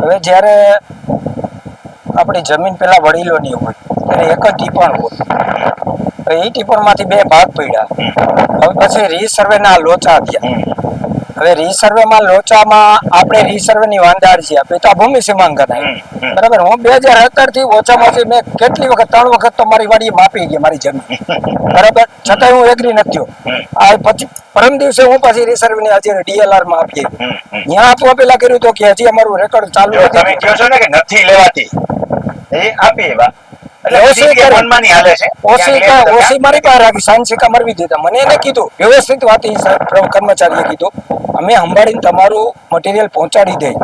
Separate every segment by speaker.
Speaker 1: હવે જ્યારે આપણી જમીન પેલા વડીલોની હોય ત્યારે એક જ ટીપણ હોય, એ ટીપણમાંથી બે ભાગ પડ્યા. હવે પછી રીસર્વેના લોચા થયા. હવે રીસર્વેમાં લોચામાં આપણે રીસર્વેની વાંધાડ છીએ, પેટા ભૂમિ સીમાંકન આવ્યું, બરાબર. હું 2017 થી ઓછામાં ઓછી મેં કેટલી વખત 3 વખત તો મારી વાડીએ માપી ગઈ મારી જમીન, બરાબર. છતાંય હું એગ્રી નથી થયો. આ પછી પરમ દિવસે હું પાછી રીસર્વેની આજે ડીએલઆર માં આપીએ, ત્યાં આપવા પેલા કર્યું તો કે હજી અમારું રેકોર્ડ ચાલુ
Speaker 2: તમે કહો છો ને કે નથી લેવાતી, એ આપી એવા
Speaker 1: ઓસી મારી પાસે રાખી, સાંસિકા મરવી દીધા. મને એને કીધું વ્યવસ્થિત વાત, કર્મચારીએ કીધું અમે સંભાળીને તમારું મટીરિયલ પહોંચાડી દઈ,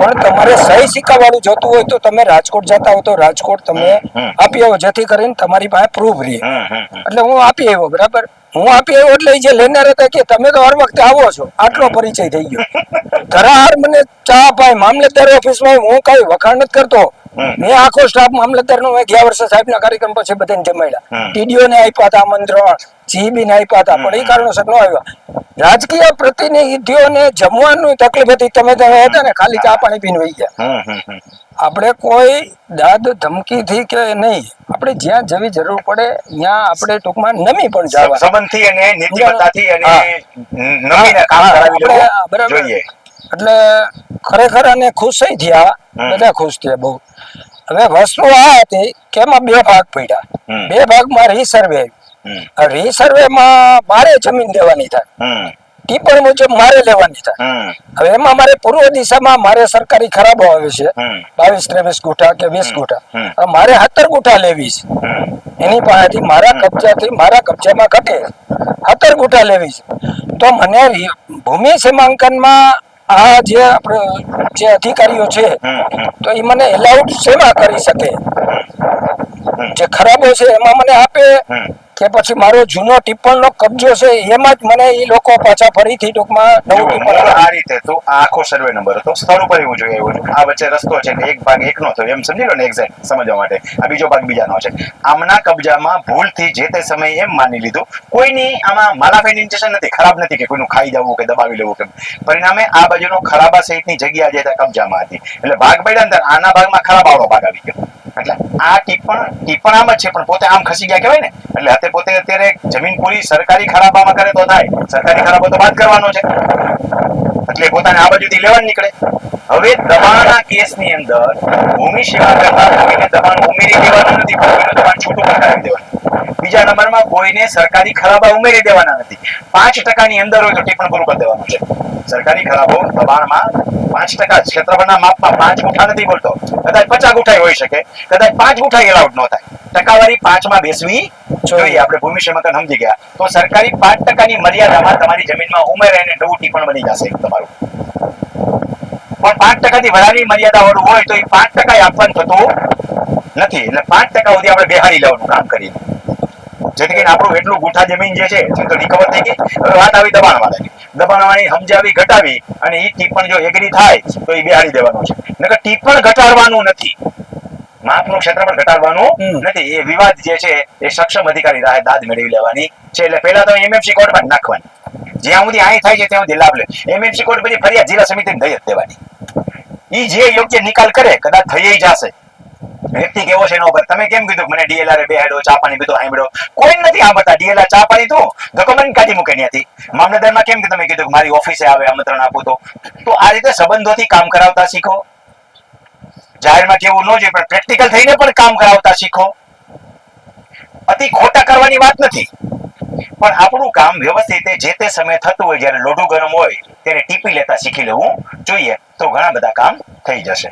Speaker 1: પણ તમારે સહી સિક્કા વાળું જોતું હોય તો તમે રાજકોટ જતા હો તો રાજકોટ તમે આપી આવો, જેથી કરીને તમારી પાસે પ્રૂફ રહે. એટલે હું આપી આવ્યો, બરાબર. હું આપી આવ્યો એટલે જે લેનાર હતા કે તમે તો હર વખતે આવો છો, આટલો પરિચય થઈ ગયો. ધરાહાર મને ચા પાય મામલતદાર ઓફિસમાં હું કઈ વખાણ નથી કરતો. મેં આખો સ્ટાફ મામલતદાર નો ગયા વર્ષે સાહેબ ના કાર્યક્રમ પછી બધાને જમાડ્યા, ટીડીઓ ને આપ્યા હતા આમંત્રણ, જીબી ને આપ્યા હતા, પણ એ કારણોસર ન આવ્યા. રાજકીય પ્રતિનિધિઓને જમવાનું તકલીફ હતી, તમે હતા ને ખાલી ચા પાણી પીને વહી ગયા. આપણે કોઈ દાદ ધમકી થી કે નહીં, આપણે જ્યાં જવી જરૂર પડે ત્યાં આપણે ટૂંકમાં નમી પણ જવા
Speaker 2: સંબંધથી અને નીતિમત્તાથી અને નમીને કામ કરાવી લેવું જોઈએ.
Speaker 1: એટલે ખરેખર અને ખુશ થઈ થયા, બધા ખુશ થયા બહુ. હવે વસ્તુ આ હતી કે એમાં બે ભાગ પડ્યા, બે ભાગમાં રીસર્વે. રીસર્વે માં મારે જમીન દેવાની થાય, ટીપણ મુજબ મારે લેવાની થાય. હવે એમાં મારે પૂર્વ દિશામાં મારે સરકારી ખરાબો આવે છે 22-23 ગુઠા કે 20 ગુઠા, મારે 17 ગુઠા લેવી છે. એની પાસેથી મારા કબજાથી મારા કબજામાં ઘટે 17 ગુઠા લેવી છે. તો મને ભૂમિ સીમાંકનમાં આ જે આપણે જે અધિકારીઓ છે તો એ મને એલાઉડ સેવા કરી શકે, જે ખરાબો છે એમાં મને આપે કે પછી મારો જૂનો ટિપ્પણનો કબજો છે એમાં જ મને એ લોકો પાછા ફરીથી ટૂંકમાં નવું ટિપ્પણ.
Speaker 2: આ રીતે તો આખો સર્વે નંબર હતો, સ્થળ ઉપર એવું જોઈએ આવ્યો છું. આ વચ્ચે રસ્તો છે એક ભાગ એકનો થયો, એમ સમજી લો ને એક્ઝેક્ટ સમજવા માટે. આ બીજો ભાગ બીજાનો છે. આમના કબજામાં ભૂલથી જે તે સમયે એમ માની લીધું, કોઈની આમાં માલાફાઈની ઇન્ટેન્શન નથી, ખરાબ નથી કે કોઈનું ખાઈ જવું કે દબાવી લેવું કે. પરિણામે આ બાજુનો ખરાબા સહિતની જગ્યા જે કબજામાં હતી, એટલે ભાગ પડ્યા અંદર આના ભાગમાં ખરાબાવાળો ભાગ આવી ગયો. એટલે આ ટીપણ આમ જ છે, પણ પોતે આમ ખસી ગયા કહેવાય ને. એટલે પોતે અત્યારે જમીન પૂરી સરકારી ખરાબામાં કરે તો થાય, સરકારી ખરાબો તો બાદ કરવાનો છે, એટલે પોતાને આ બાજુથી લેવાનું નીકળે. હવે દબાણના કેસની અંદર ભૂમિ સેવા કરતા કોઈને દબાણ ઉમેરી દેવાનું નથી, કોઈનું દબાણ છૂટું કરાવી દેવાનું. બીજા નંબરમાં કોઈને સરકારી ખરાબા ઉમેરી દેવાના નથી. 5% ની અંદર હોય તો ટીપણ પૂરું કરી દેવાનું છે. સરકારી ખરાબો દબાણમાં 5% ક્ષેત્રફળના માપમાં 5 ગુઠા નથી બોલતો, કદાચ 50 ગુઠા હોઈ શકે, કદાચ 5 ગુઠા એલાઉડ ન થાય. ટકાવારી 5 માં બેસવી જોઈએ. આપણે ભૂમિ સીમાંકન સમજી ગયા તો સરકારી 5% ની મર્યાદામાં તમારી જમીનમાં ઉમેરાઈને નવું ટીપણ બની જશે તમારું. પણ 5% થી વધારેની મર્યાદા વાળું હોય તો એ 5% આપવાનું થતું નથી. એટલે 5% સુધી આપણે બેહાડી લેવાનું કામ કરીએ, જેથી કરીને આપણું એટલું ગુઠા જમીન જે છે તો રિકવર થઈ ગઈ. હવે વાત આવી દબાણ વાળાની, દબાણ વાળાની સમજાવી ઘટાવી અને એ ટીપણ જો એગ્રી થાય તો એ બેહાડી દેવાનું છે. નકર ટીપણ ઘટાડવાનું નથી, માપનું ક્ષેત્રફળ ઘટાડવાનું નથી. એ વિવાદ જે છે એ સક્ષમ અધિકારી રાહે દાદ મેળવી લેવાની છે. એટલે પહેલા તો એમએમસી કોર્ટમાં નાખવાની, જ્યાં સુધી અહીં થાય છે ત્યાં સુધી લાભ લે. એમએમસી કોર્ટ પછી ફરિયાદ જિલ્લા સમિતિને દઈ જ દેવાની. એ જે યોગ્ય નિકાલ કરે કદાચ થઈ જશે. વ્યક્તિ કેવો છે એનો પર તમે કેમ કીધું મને ડીએલઆર બેહાડ્યો, ચા પાણી બધું સાંભળ્યો, કોઈ નથી સાંભળતા. ડીએલઆર ચા પાણી તું ડોક્યુમેન્ટ કાઢી મૂકે ત્યાંથી. મામલતદારમાં કેમ કે તમે કીધું મારી ઓફિસે આવે આમંત્રણ આપું તો આ રીતે સંબંધોથી કામ કરાવતા શીખો. જાહેરમાં કેવું ન જોઈએ, પણ પ્રેક્ટિકલ થઈને પણ કામ કરાવતા શીખો. અતિ ખોટા કરવાની વાત નથી, પણ આપણું કામ વ્યવસ્થિત જે તે સમયે થતું હોય, જયારે લોઢું ગરમ હોય ત્યારે ટીપી લેતા શીખી લેવું જોઈએ, તો ઘણા બધા કામ થઈ જશે.